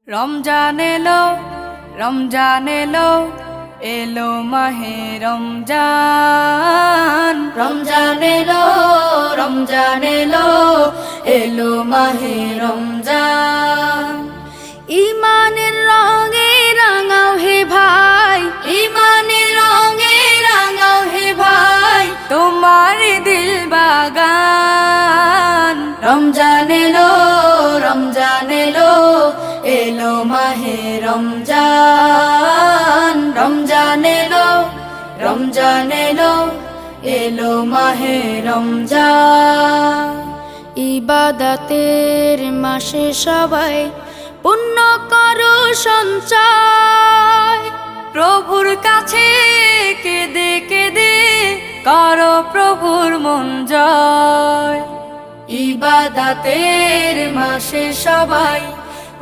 রমজান এলো, রমজান এলো, এলো মাহে রমজান। রমজান এলো, রমজান এলো, এলো মাহে রমজান। ইমানের রঙে রাঙাও হে ভাই, ইমানের রঙে রাঙাও হে ভাই, তোমার দিল বাগান। রমজান এলো, রমজান এলো, এলো মাহে রমজান। রমজান এলো, রমজান এলো, এলো মাহে রমজান। ইবাদতের মাসে সবাই পুণ্য করো সঞ্চয়, প্রভুর কাছে কেঁদে কেঁদে করো প্রভুর মন জয়। ইবাদতের মাসে সবাই